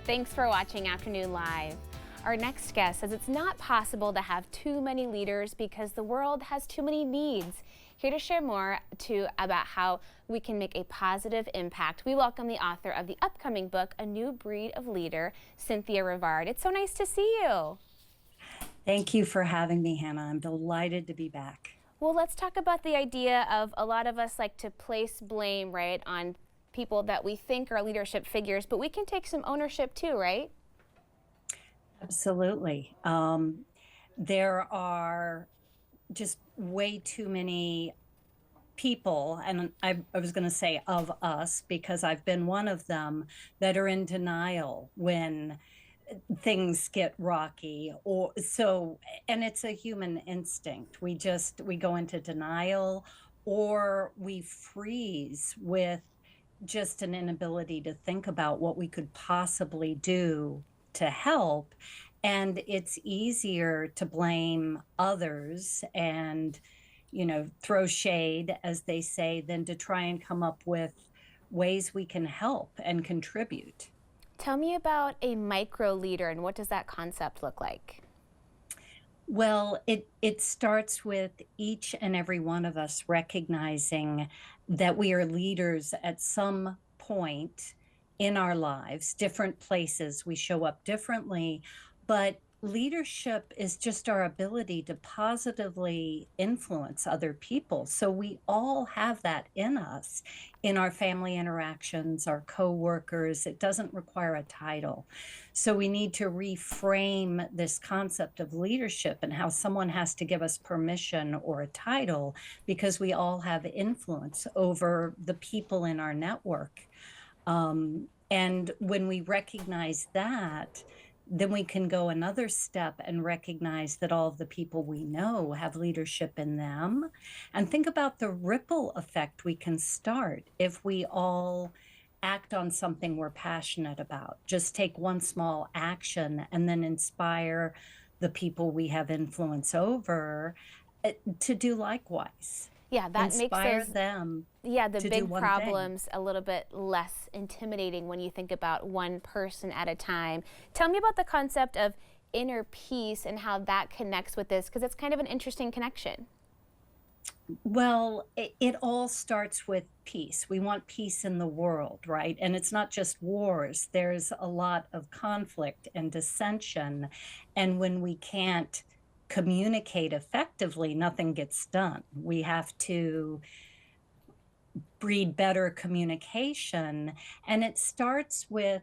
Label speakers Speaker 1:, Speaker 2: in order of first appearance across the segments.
Speaker 1: Thanks for watching Afternoon Live. Our next guest says it's not possible to have too many leaders because the world has too many needs. Here to share more about how we can make a positive impact, we welcome the author of the upcoming book, A New Breed of Leader, Cynthia Rivard. It's so nice to see you.
Speaker 2: Thank you for having me, Hannah. I'm delighted to be back.
Speaker 1: Well, let's talk about the idea of a lot of us like to place blame, right, on people that we think are leadership figures, but we can take some ownership too, right?
Speaker 2: Absolutely. There are just way too many people, and I was going to say of us, because I've been one of them, that are in denial when things get rocky, and it's a human instinct. We go into denial, or we freeze with just an inability to think about what we could possibly do to help. And it's easier to blame others and, throw shade, as they say, than to try and come up with ways we can help and contribute.
Speaker 1: Tell me about a micro leader and what does that concept look like?
Speaker 2: Well, it starts with each and every one of us recognizing that we are leaders at some point in our lives, different places. We show up differently, but leadership is just our ability to positively influence other people. So we all have that in us, in our family interactions, our coworkers. It doesn't require a title. So we need to reframe this concept of leadership and how someone has to give us permission or a title, because we all have influence over the people in our network. And when we recognize that, then we can go another step and recognize that all of the people we know have leadership in them. And think about the ripple effect we can start if we all act on something we're passionate about. Just take one small action and then inspire the people we have influence over to do likewise.
Speaker 1: Yeah, that
Speaker 2: inspire
Speaker 1: makes
Speaker 2: them.
Speaker 1: the big problems a little bit less intimidating when you think about one person at a time. Tell me about the concept of inner peace and how that connects with this, because it's kind of an interesting connection.
Speaker 2: Well, it all starts with peace. We want peace in the world, right? And it's not just wars. There's a lot of conflict and dissension. And when we can't communicate effectively, nothing gets done. We have to breed better communication. And it starts with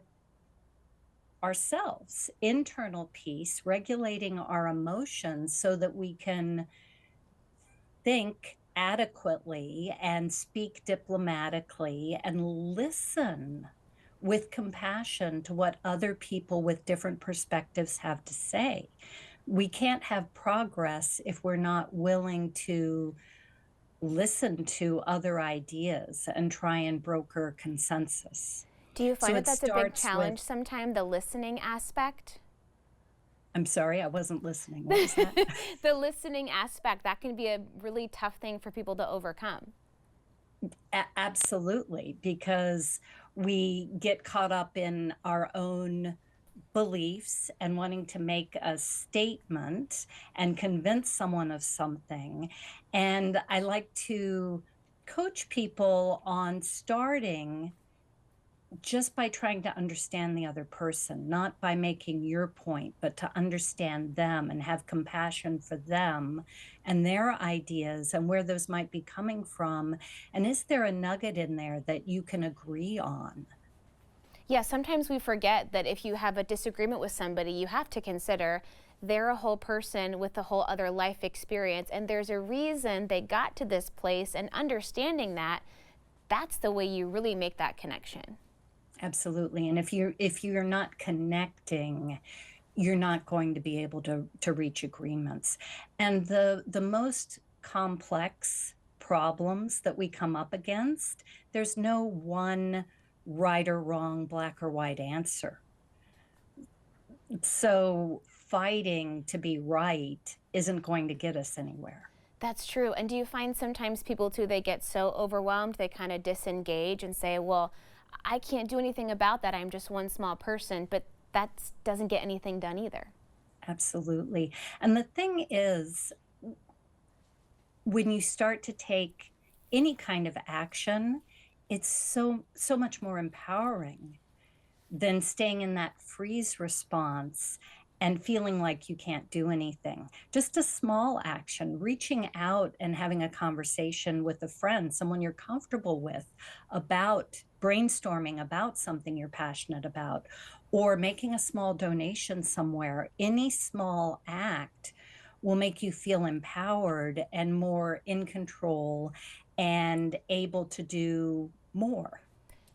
Speaker 2: ourselves, internal peace, regulating our emotions so that we can think adequately and speak diplomatically and listen with compassion to what other people with different perspectives have to say. We can't have progress if we're not willing to listen to other ideas and try and broker consensus.
Speaker 1: Do you find that that's a big challenge sometimes, the listening aspect?
Speaker 2: I'm sorry, I wasn't listening. What was that?
Speaker 1: The listening aspect, that can be a really tough thing for people to overcome.
Speaker 2: Absolutely, because we get caught up in our own beliefs and wanting to make a statement and convince someone of something. And I like to coach people on starting just by trying to understand the other person, not by making your point, but to understand them and have compassion for them and their ideas and where those might be coming from. And is there a nugget in there that you can agree on?
Speaker 1: Yeah, sometimes we forget that if you have a disagreement with somebody, you have to consider they're a whole person with a whole other life experience, and there's a reason they got to this place, and understanding that, that's the way you really make that connection.
Speaker 2: Absolutely. And if you're not connecting, you're not going to be able to reach agreements. And the most complex problems that we come up against, there's no one right or wrong, black or white answer. So fighting to be right isn't going to get us anywhere.
Speaker 1: That's true. And do you find sometimes people too, they get so overwhelmed, they kind of disengage and say, well, I can't do anything about that. I'm just one small person. But that doesn't get anything done either.
Speaker 2: Absolutely. And the thing is, when you start to take any kind of action, it's so much more empowering than staying in that freeze response and feeling like you can't do anything. Just a small action, reaching out and having a conversation with a friend, someone you're comfortable with, about brainstorming about something you're passionate about, or making a small donation somewhere. Any small act will make you feel empowered and more in control and able to do more.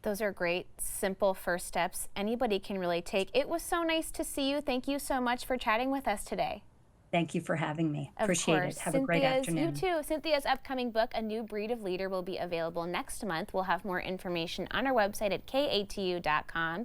Speaker 1: Those are great, simple first steps anybody can really take. It was so nice to see you. Thank you so much for chatting with us today.
Speaker 2: Thank you for having me.
Speaker 1: Of
Speaker 2: Appreciate
Speaker 1: course.
Speaker 2: it. Have a great afternoon.
Speaker 1: You too. Cynthia's upcoming book, A New Breed of Leader, will be available next month. We'll have more information on our website at katu.com.